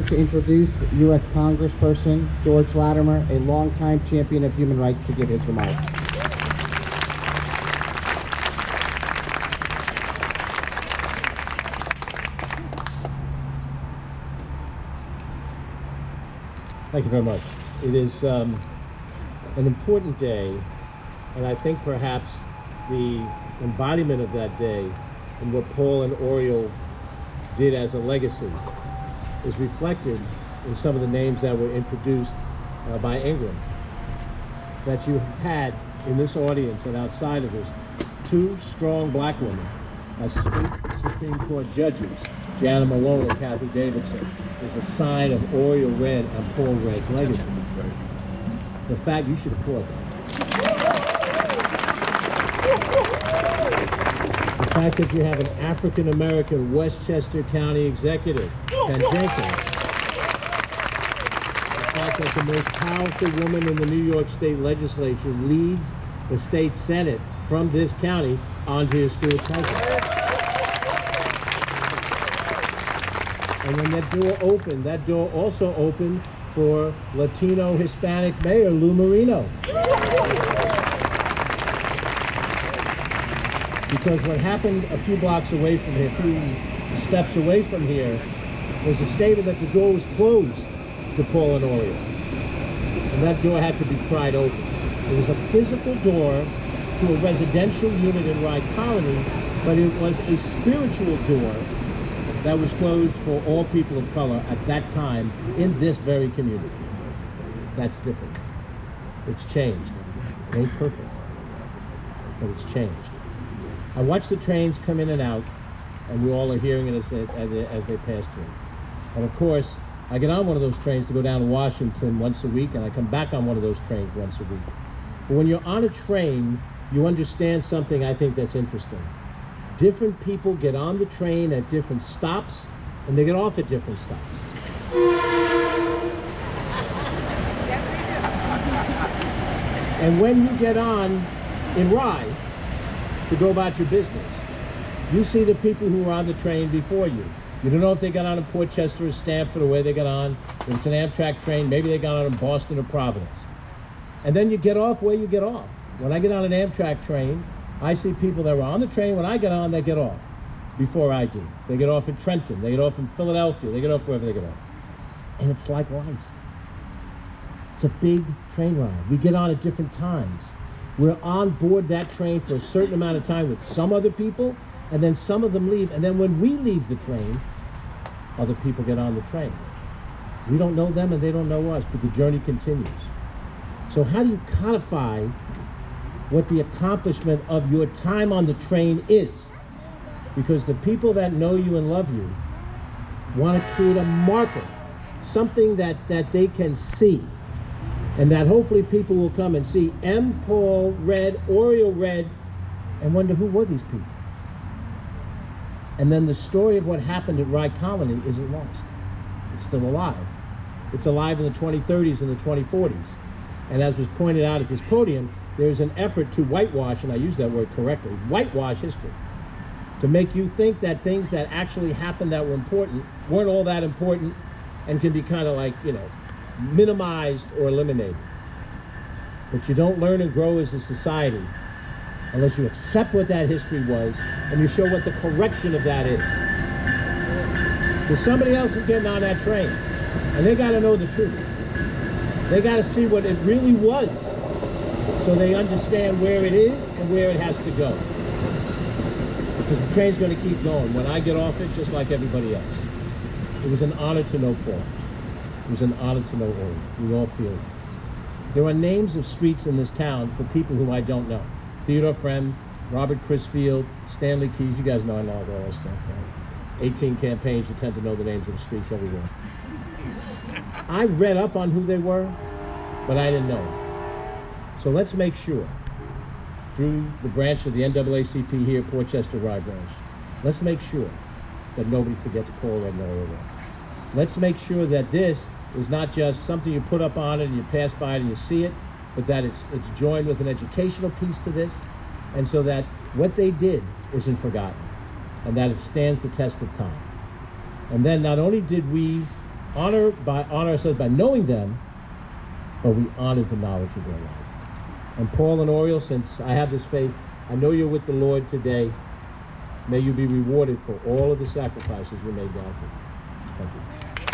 To introduce U.S. Congressperson George Latimer, a longtime champion of human rights, to give his remarks. Thank you very much. It is an important day, and I think perhaps the embodiment of that day and what Paul and Orial did as a legacy is reflected in some of the names that were introduced by Ingram. That you have had in this audience and outside of this, two strong black women as state Supreme Court judges, Jana Malone and Kathy Davidson, is a sign of Orial Red and Paul Red's legacy. The fact you should applaud that. The fact that you have an African-American Westchester County executive, Ken Jenkins. The fact that the most powerful woman in the New York State Legislature leads the state Senate from this county, Andrea Stewart-Cousins. And when that door also opened for Latino Hispanic Mayor Lou Marino. Because what happened a few blocks away from here, a few steps away from here, was a statement that the door was closed to Paul and Orial. And that door had to be pried open. It was a physical door to a residential unit in Rye Colony, but it was a spiritual door that was closed for all people of color at that time in this very community. That's different. It's changed. It ain't perfect, but it's changed. I watch the trains come in and out, and we all are hearing it as they pass through. And of course, I get on one of those trains to go down to Washington once a week, and I come back on one of those trains once a week. But when you're on a train, you understand something I think that's interesting. Different people get on the train at different stops, and they get off at different stops. And when you get on in Rye to go about your business, you see the people who were on the train before you. You don't know if they got on in Port Chester or Stamford or where they got on. If it's an Amtrak train, maybe they got on in Boston or Providence. And then you get off where you get off. When I get on an Amtrak train, I see people that were on the train when I get on, they get off before I do. They get off in Trenton, they get off in Philadelphia, they get off wherever they get off. And it's like life. It's a big train ride. We get on at different times. We're on board that train for a certain amount of time with some other people, and then some of them leave. And then when we leave the train, other people get on the train. We don't know them and they don't know us, but the journey continues. So how do you codify what the accomplishment of your time on the train is? Because the people that know you and love you want to create a marker, something that they can see, and that hopefully people will come and see M. Paul Red, Orial Red, and wonder who were these people. And then the story of what happened at Rye Colony isn't lost. It's still alive. It's alive in the 2030s and the 2040s. And as was pointed out at this podium, there's an effort to whitewash, and I use that word correctly, whitewash history, to make you think that things that actually happened that were important weren't all that important and can be kind of like, minimized or eliminated. But you don't learn and grow as a society unless you accept what that history was and you show what the correction of that is. Because somebody else is getting on that train, and they got to know the truth. They got to see what it really was, so they understand where it is and where it has to go. Because the train's going to keep going. When I get off it, just like everybody else. It was an honor to know Paul. It was an honor to know Orial. We all feel it. There are names of streets in this town for people whom I don't know. Theodore Friend, Robert Crisfield, Stanley Keyes. You guys know I know all that stuff, right? 18 campaigns, you tend to know the names of the streets everywhere. I read up on who they were, but I didn't know them. So let's make sure, through the branch of the NAACP here, Port Chester Rye branch, let's make sure that nobody forgets Paul Red and Orial Red. Let's make sure that this is not just something you put up on it and you pass by it and you see it, but that it's joined with an educational piece to this, and so that what they did isn't forgotten, and that it stands the test of time. And then not only did we honor ourselves by knowing them, but we honor the knowledge of their life. And Paul and Orial, since I have this faith, I know you're with the Lord today. May you be rewarded for all of the sacrifices you made down here. Thank you.